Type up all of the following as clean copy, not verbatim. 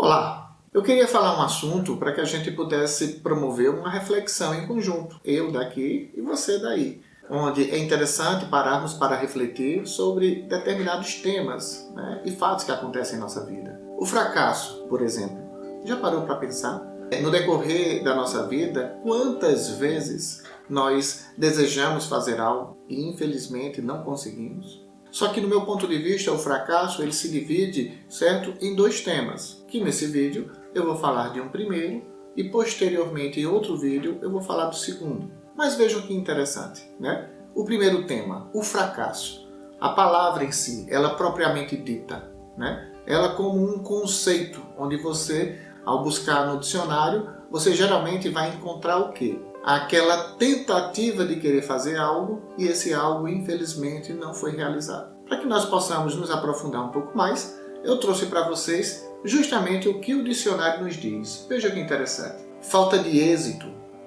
Olá, eu queria falar um assunto para que a gente pudesse promover uma reflexão em conjunto, eu daqui e você daí, onde é interessante pararmos para refletir sobre determinados temas, e fatos que acontecem em nossa vida. O fracasso, por exemplo, já parou para pensar? No decorrer da nossa vida, quantas vezes nós desejamos fazer algo e infelizmente não conseguimos? Só que no meu ponto de vista, o fracasso ele se divide, certo, em dois temas, que nesse vídeo eu vou falar de um primeiro e posteriormente em outro vídeo eu vou falar do segundo. Mas vejam que interessante, né? O primeiro tema, o fracasso. A palavra em si, ela propriamente dita, né? Ela como um conceito, onde você, ao buscar no dicionário, você geralmente vai encontrar o quê? Aquela tentativa de querer fazer algo e esse algo, infelizmente, não foi realizado. Para que nós possamos nos aprofundar um pouco mais, eu trouxe para vocês justamente o que o dicionário nos diz. Veja que interessante. Falta de êxito,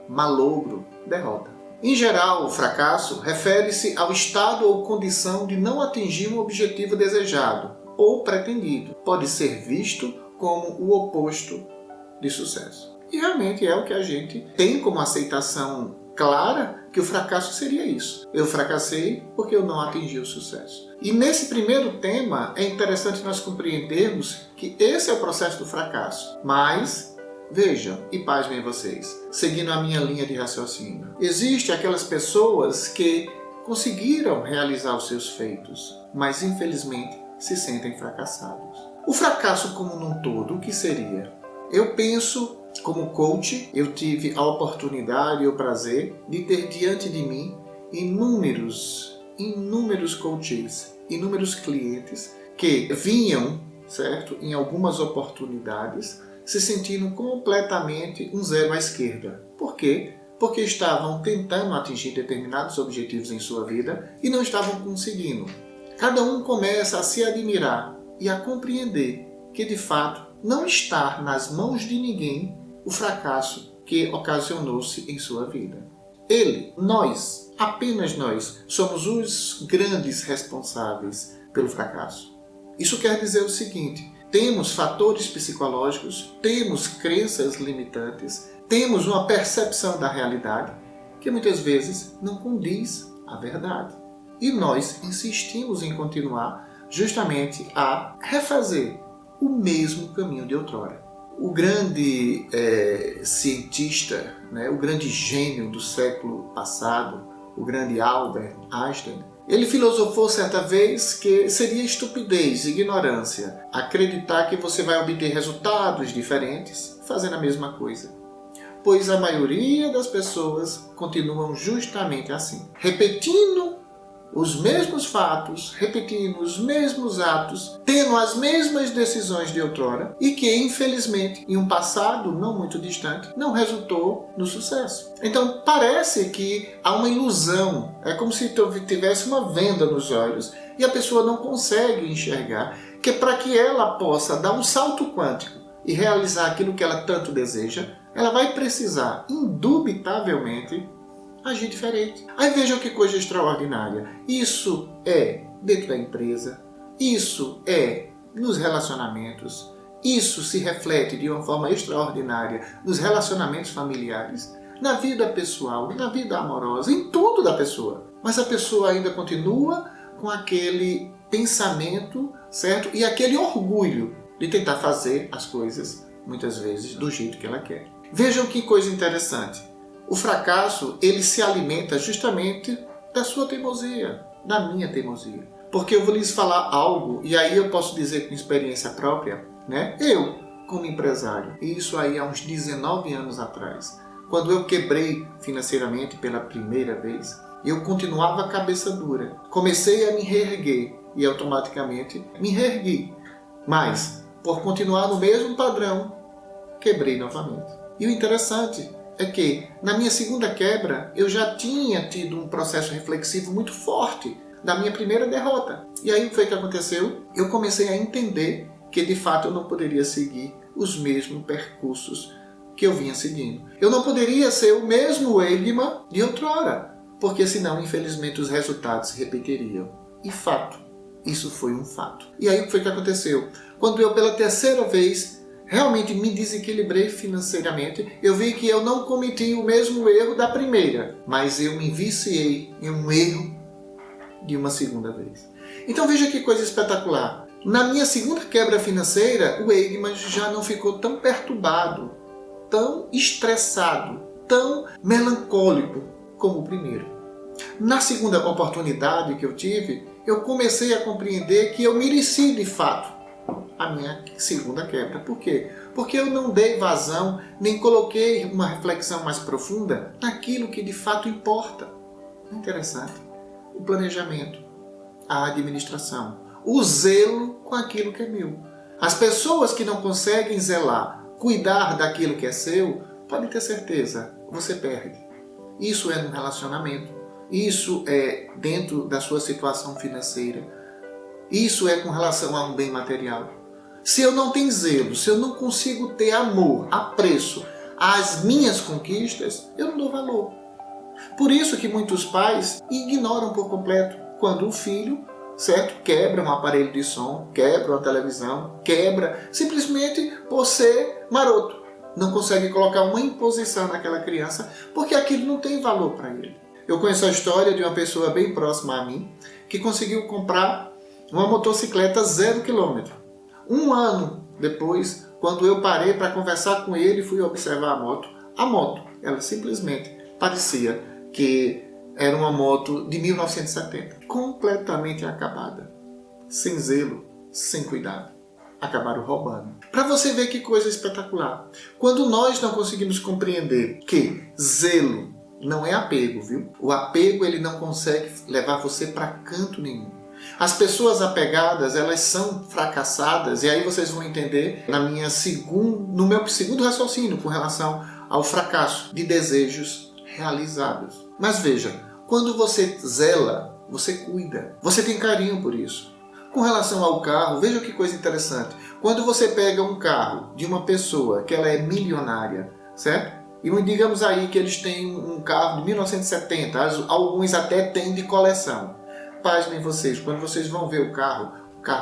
malogro, derrota. Em geral, o fracasso refere-se ao estado ou condição de não atingir um objetivo desejado ou pretendido. Pode ser visto como o oposto de sucesso. E realmente é o que a gente tem como aceitação clara, que o fracasso seria isso. Eu fracassei porque eu não atingi o sucesso. E nesse primeiro tema é interessante nós compreendermos que esse é o processo do fracasso. Mas, vejam, e pasmem vocês, seguindo a minha linha de raciocínio, existem aquelas pessoas que conseguiram realizar os seus feitos, mas infelizmente se sentem fracassados. O fracasso como num todo, o que seria? Eu penso, como coach, eu tive a oportunidade e o prazer de ter diante de mim inúmeros coaches, inúmeros clientes que vinham, certo, em algumas oportunidades, se sentindo completamente um zero à esquerda. Por quê? Porque estavam tentando atingir determinados objetivos em sua vida e não estavam conseguindo. Cada um começa a se admirar e a compreender que, de fato, não está nas mãos de ninguém o fracasso que ocasionou-se em sua vida. Ele, nós, apenas nós, somos os grandes responsáveis pelo fracasso. Isso quer dizer o seguinte: temos fatores psicológicos, temos crenças limitantes, temos uma percepção da realidade que muitas vezes não condiz à verdade. E nós insistimos em continuar justamente a refazer o mesmo caminho de outrora. O grande cientista, o grande gênio do século passado, o grande Albert Einstein, ele filosofou certa vez que seria estupidez, ignorância, acreditar que você vai obter resultados diferentes fazendo a mesma coisa. Pois a maioria das pessoas continuam justamente assim, repetindo os mesmos fatos, repetindo os mesmos atos, tendo as mesmas decisões de outrora e que, infelizmente, em um passado não muito distante, não resultou no sucesso. Então, parece que há uma ilusão, é como se tivesse uma venda nos olhos e a pessoa não consegue enxergar que para que ela possa dar um salto quântico e realizar aquilo que ela tanto deseja, ela vai precisar, indubitavelmente, agir diferente. Aí vejam que coisa extraordinária. Isso é dentro da empresa, isso é nos relacionamentos, isso se reflete de uma forma extraordinária nos relacionamentos familiares, na vida pessoal, na vida amorosa, em tudo da pessoa. Mas a pessoa ainda continua com aquele pensamento, certo? E aquele orgulho de tentar fazer as coisas, muitas vezes, do jeito que ela quer. Vejam que coisa interessante. O fracasso, ele se alimenta justamente da sua teimosia, da minha teimosia. Porque eu vou lhes falar algo, e aí eu posso dizer com experiência própria, eu, como empresário, e isso aí há uns 19 anos atrás, quando eu quebrei financeiramente pela primeira vez, eu continuava cabeça dura. Comecei a me reerguer e automaticamente me reergui. Mas, por continuar no mesmo padrão, quebrei novamente. E o interessante é que, na minha segunda quebra, eu já tinha tido um processo reflexivo muito forte da minha primeira derrota. E aí o que foi que aconteceu? Eu comecei a entender que, de fato, eu não poderia seguir os mesmos percursos que eu vinha seguindo. Eu não poderia ser o mesmo Egma de outrora, porque senão, infelizmente, os resultados se repetiriam. E fato, isso foi um fato. E aí o que foi que aconteceu? Quando eu, pela terceira vez, realmente me desequilibrei financeiramente, eu vi que eu não cometi o mesmo erro da primeira, mas eu me viciei em um erro de uma segunda vez. Então veja que coisa espetacular. Na minha segunda quebra financeira, o Eggman já não ficou tão perturbado, tão estressado, tão melancólico como o primeiro. Na segunda oportunidade que eu tive, eu comecei a compreender que eu mereci de fato a minha segunda quebra. Por quê? Porque eu não dei vazão, nem coloquei uma reflexão mais profunda naquilo que de fato importa. Interessante. O planejamento, a administração, o zelo com aquilo que é meu. As pessoas que não conseguem zelar, cuidar daquilo que é seu, podem ter certeza, você perde. Isso é no relacionamento, isso é dentro da sua situação financeira, isso é com relação a um bem material. Se eu não tenho zelo, se eu não consigo ter amor, apreço às minhas conquistas, eu não dou valor. Por isso que muitos pais ignoram por completo quando o filho, certo, quebra um aparelho de som, quebra uma televisão, quebra simplesmente por ser maroto. Não consegue colocar uma imposição naquela criança porque aquilo não tem valor para ele. Eu conheço a história de uma pessoa bem próxima a mim que conseguiu comprar uma motocicleta 0 km. Um ano depois, quando eu parei para conversar com ele e fui observar a moto, ela simplesmente parecia que era uma moto de 1970, completamente acabada, sem zelo, sem cuidado. Acabaram roubando. Para você ver que coisa espetacular. Quando nós não conseguimos compreender que zelo não é apego, viu? O apego ele não consegue levar você para canto nenhum. As pessoas apegadas, elas são fracassadas, e aí vocês vão entender no meu segundo raciocínio com relação ao fracasso de desejos realizados. Mas veja, quando você zela, você cuida, você tem carinho por isso. Com relação ao carro, veja que coisa interessante. Quando você pega um carro de uma pessoa que ela é milionária, certo? E digamos aí que eles têm um carro de 1970, alguns até têm de coleção. Pasmem vocês, quando vocês vão ver o carro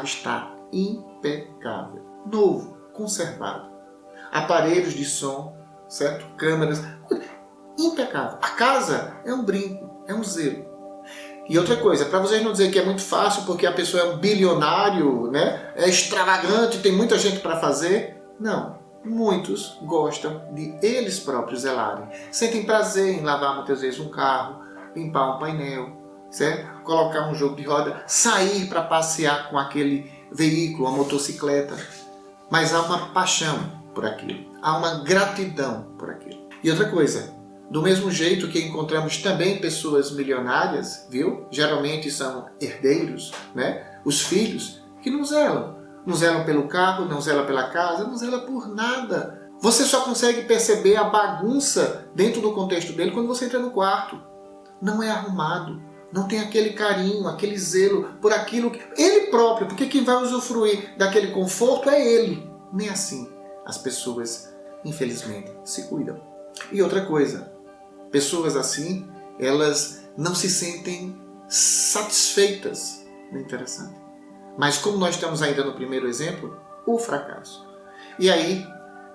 está impecável, novo, conservado. Aparelhos de som, certo? Câmeras, impecável. A casa é um brinco, é um zelo. E outra coisa, para vocês não dizer que é muito fácil porque a pessoa é um bilionário, né? É extravagante, tem muita gente para fazer. Não, muitos gostam de eles próprios zelarem. Sentem prazer em lavar muitas vezes um carro, limpar um painel, certo? Colocar um jogo de roda, sair para passear com aquele veículo, uma motocicleta. Mas há uma paixão por aquilo, há uma gratidão por aquilo. E outra coisa, do mesmo jeito que encontramos também pessoas milionárias, viu? Geralmente são herdeiros, né? Os filhos que não zelam. Não zelam pelo carro, não zelam pela casa, não zelam por nada. Você só consegue perceber a bagunça dentro do contexto dele quando você entra no quarto. Não é arrumado. Não tem aquele carinho, aquele zelo por aquilo que ele próprio, porque quem vai usufruir daquele conforto é ele. Nem assim as pessoas, infelizmente, se cuidam. E outra coisa, pessoas assim, elas não se sentem satisfeitas. Não é interessante? Mas como nós estamos ainda no primeiro exemplo, o fracasso. E aí,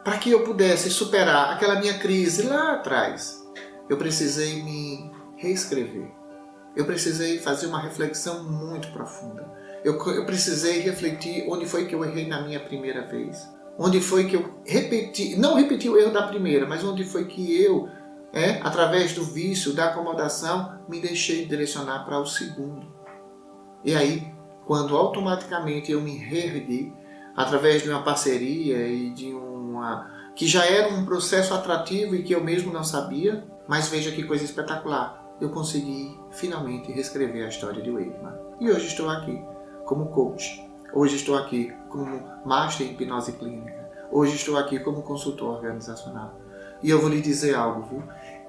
para que eu pudesse superar aquela minha crise lá atrás, eu precisei me reescrever. Eu precisei fazer uma reflexão muito profunda. Eu precisei refletir onde foi que eu errei na minha primeira vez. Onde foi que eu não repeti o erro da primeira, mas onde foi que eu, através do vício, da acomodação, me deixei direcionar para o segundo. E aí, quando automaticamente eu me reergui, através de uma parceria e de que já era um processo atrativo e que eu mesmo não sabia, mas veja que coisa espetacular. Eu consegui finalmente reescrever a história de Eggman. E hoje estou aqui como coach. Hoje estou aqui como Master em Hipnose Clínica. Hoje estou aqui como consultor organizacional. E eu vou lhe dizer algo, viu?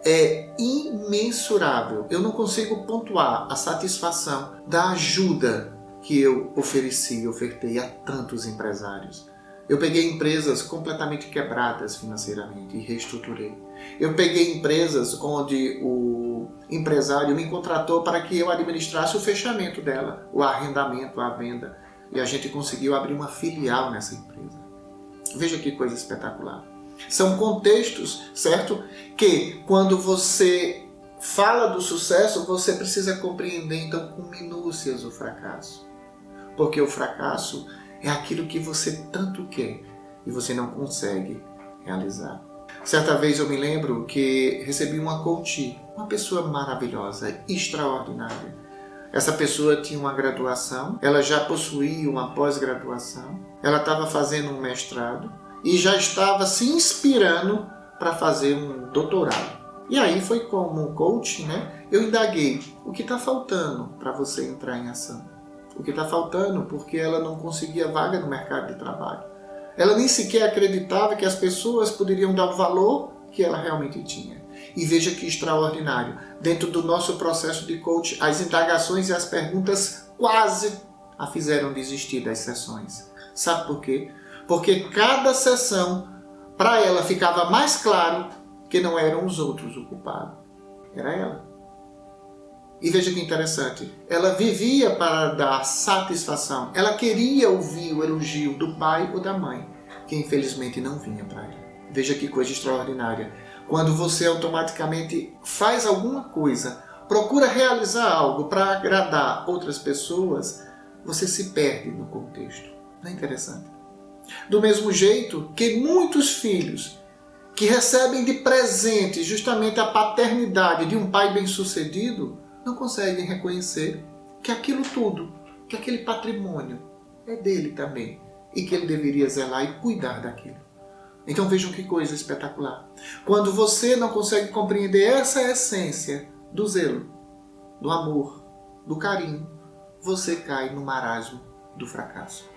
É imensurável. Eu não consigo pontuar a satisfação da ajuda que eu ofertei a tantos empresários. Eu peguei empresas completamente quebradas financeiramente e reestruturei. Eu peguei empresas onde o empresário me contratou para que eu administrasse o fechamento dela, o arrendamento, a venda. E a gente conseguiu abrir uma filial nessa empresa. Veja que coisa espetacular. São contextos, certo? Que quando você fala do sucesso, você precisa compreender então com minúcias o fracasso. Porque o fracasso é aquilo que você tanto quer e você não consegue realizar. Certa vez eu me lembro que recebi uma coach, uma pessoa maravilhosa, extraordinária. Essa pessoa tinha uma graduação, ela já possuía uma pós-graduação, ela estava fazendo um mestrado e já estava se inspirando para fazer um doutorado. E aí foi como coach, né? Eu indaguei, o que está faltando para você entrar em ação? O que está faltando porque ela não conseguia vaga no mercado de trabalho. Ela nem sequer acreditava que as pessoas poderiam dar o valor que ela realmente tinha. E veja que extraordinário. Dentro do nosso processo de coach, as indagações e as perguntas quase a fizeram desistir das sessões. Sabe por quê? Porque cada sessão, para ela, ficava mais claro que não eram os outros o culpado. Era ela. E veja que interessante, ela vivia para dar satisfação. Ela queria ouvir o elogio do pai ou da mãe, que infelizmente não vinha para ela. Veja que coisa extraordinária. Quando você automaticamente faz alguma coisa, procura realizar algo para agradar outras pessoas, você se perde no contexto. Não é interessante? Do mesmo jeito que muitos filhos que recebem de presente justamente a paternidade de um pai bem-sucedido, não conseguem reconhecer que aquilo tudo, que aquele patrimônio é dele também e que ele deveria zelar e cuidar daquilo. Então vejam que coisa espetacular. Quando você não consegue compreender essa essência do zelo, do amor, do carinho, você cai no marasmo do fracasso.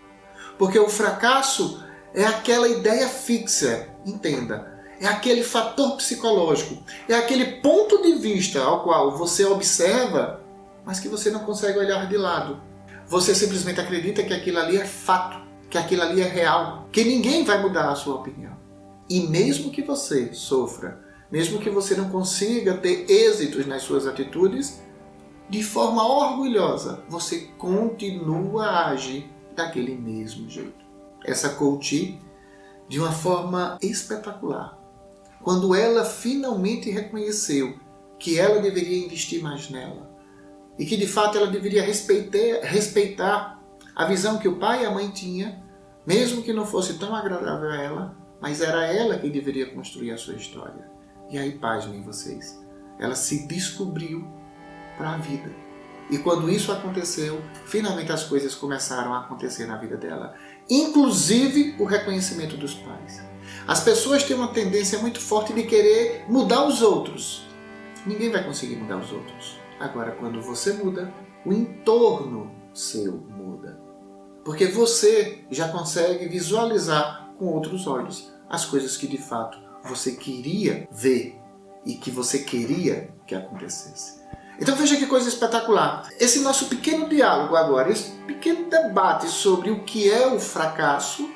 Porque o fracasso é aquela ideia fixa, entenda, é aquele fator psicológico, é aquele ponto de vista ao qual você observa, mas que você não consegue olhar de lado. Você simplesmente acredita que aquilo ali é fato, que aquilo ali é real, que ninguém vai mudar a sua opinião. E mesmo que você sofra, mesmo que você não consiga ter êxitos nas suas atitudes, de forma orgulhosa, você continua a agir daquele mesmo jeito. Essa coach, de uma forma espetacular, quando ela finalmente reconheceu que ela deveria investir mais nela e que de fato ela deveria respeitar a visão que o pai e a mãe tinham, mesmo que não fosse tão agradável a ela, mas era ela que deveria construir a sua história. E aí, pasmem vocês, ela se descobriu para a vida. E quando isso aconteceu, finalmente as coisas começaram a acontecer na vida dela. Inclusive o reconhecimento dos pais. As pessoas têm uma tendência muito forte de querer mudar os outros. Ninguém vai conseguir mudar os outros. Agora, quando você muda, o entorno seu muda. Porque você já consegue visualizar com outros olhos as coisas que de fato você queria ver e que você queria que acontecesse. Então veja que coisa espetacular. Esse nosso pequeno diálogo agora, esse pequeno debate sobre o que é o fracasso,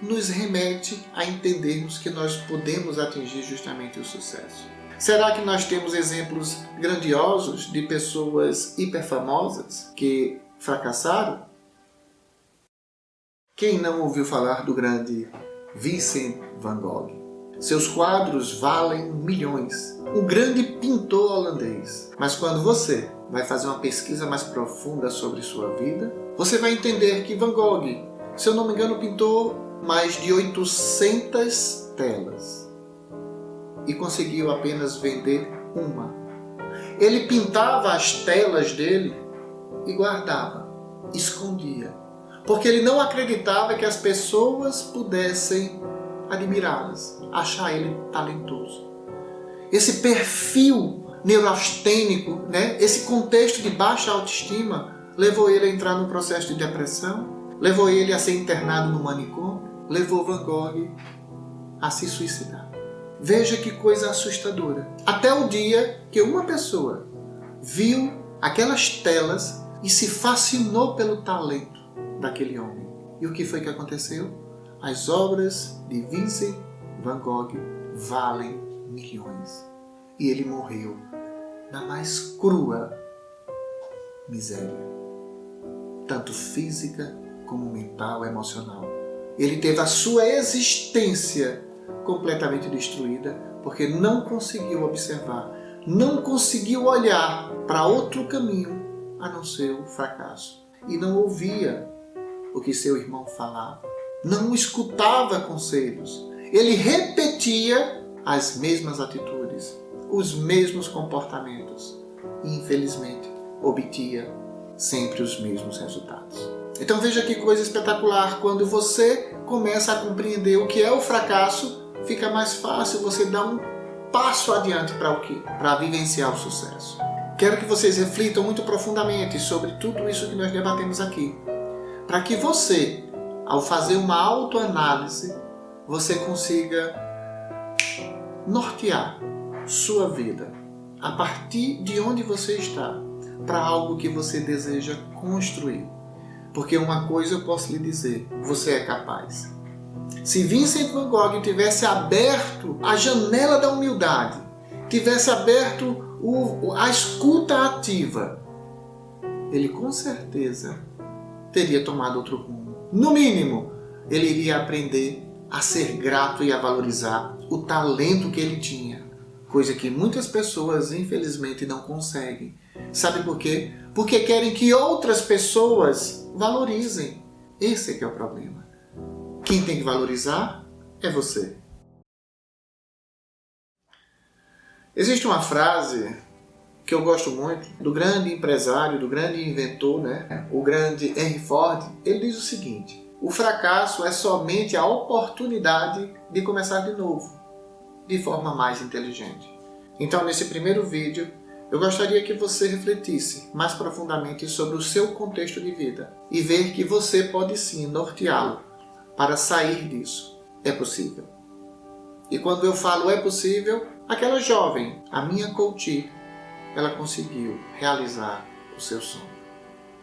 nos remete a entendermos que nós podemos atingir justamente o sucesso. Será que nós temos exemplos grandiosos de pessoas hiperfamosas que fracassaram? Quem não ouviu falar do grande Vincent van Gogh? Seus quadros valem milhões. O grande pintor holandês. Mas quando você vai fazer uma pesquisa mais profunda sobre sua vida, você vai entender que Van Gogh, se eu não me engano, pintou mais de 800 telas e conseguiu apenas vender uma. Ele pintava as telas dele e guardava, escondia, porque ele não acreditava que as pessoas pudessem admirá-las, achar ele talentoso. Esse perfil neurastênico, né? Esse contexto de baixa autoestima levou ele a entrar num processo de depressão, levou ele a ser internado no manicômio, levou Van Gogh a se suicidar. Veja que coisa assustadora. Até o dia que uma pessoa viu aquelas telas e se fascinou pelo talento daquele homem. E o que foi que aconteceu? As obras de Vincent van Gogh valem milhões. E ele morreu na mais crua miséria, tanto física como mental, emocional. Ele teve a sua existência completamente destruída porque não conseguiu observar, não conseguiu olhar para outro caminho a não ser o fracasso. E não ouvia o que seu irmão falava, não escutava conselhos. Ele repetia as mesmas atitudes, os mesmos comportamentos e, infelizmente, obtinha sempre os mesmos resultados. Então veja que coisa espetacular, quando você começa a compreender o que é o fracasso, fica mais fácil você dar um passo adiante para o quê? Para vivenciar o sucesso. Quero que vocês reflitam muito profundamente sobre tudo isso que nós debatemos aqui, para que você, ao fazer uma autoanálise, você consiga nortear sua vida a partir de onde você está para algo que você deseja construir. Porque uma coisa eu posso lhe dizer, você é capaz. Se Vincent van Gogh tivesse aberto a janela da humildade, tivesse aberto a escuta ativa, ele com certeza teria tomado outro rumo. No mínimo, ele iria aprender a ser grato e a valorizar o talento que ele tinha, coisa que muitas pessoas infelizmente não conseguem. Sabe por quê? Porque querem que outras pessoas valorizem. Esse é que é o problema. Quem tem que valorizar é você. Existe uma frase que eu gosto muito do grande empresário, do grande inventor, o grande Henry Ford. Ele diz o seguinte: o fracasso é somente a oportunidade de começar de novo, de forma mais inteligente. Então, nesse primeiro vídeo, eu gostaria que você refletisse mais profundamente sobre o seu contexto de vida e ver que você pode sim norteá-lo para sair disso. É possível. E quando eu falo é possível, aquela jovem, a minha coach, ela conseguiu realizar o seu sonho.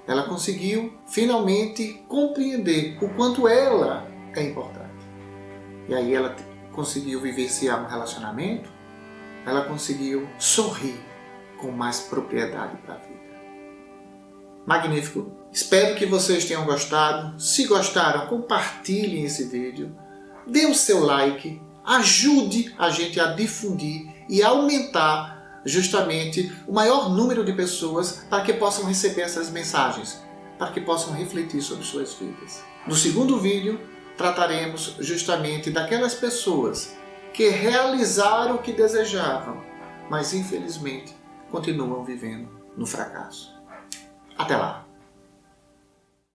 Ela conseguiu finalmente compreender o quanto ela é importante. E aí ela conseguiu vivenciar um relacionamento, ela conseguiu sorrir com mais propriedade para a vida. Magnífico! Espero que vocês tenham gostado. Se gostaram, compartilhem esse vídeo, dê o seu like, ajude a gente a difundir e aumentar justamente o maior número de pessoas para que possam receber essas mensagens, para que possam refletir sobre suas vidas. No segundo vídeo, trataremos justamente daquelas pessoas que realizaram o que desejavam, mas infelizmente continuam vivendo no fracasso. Até lá!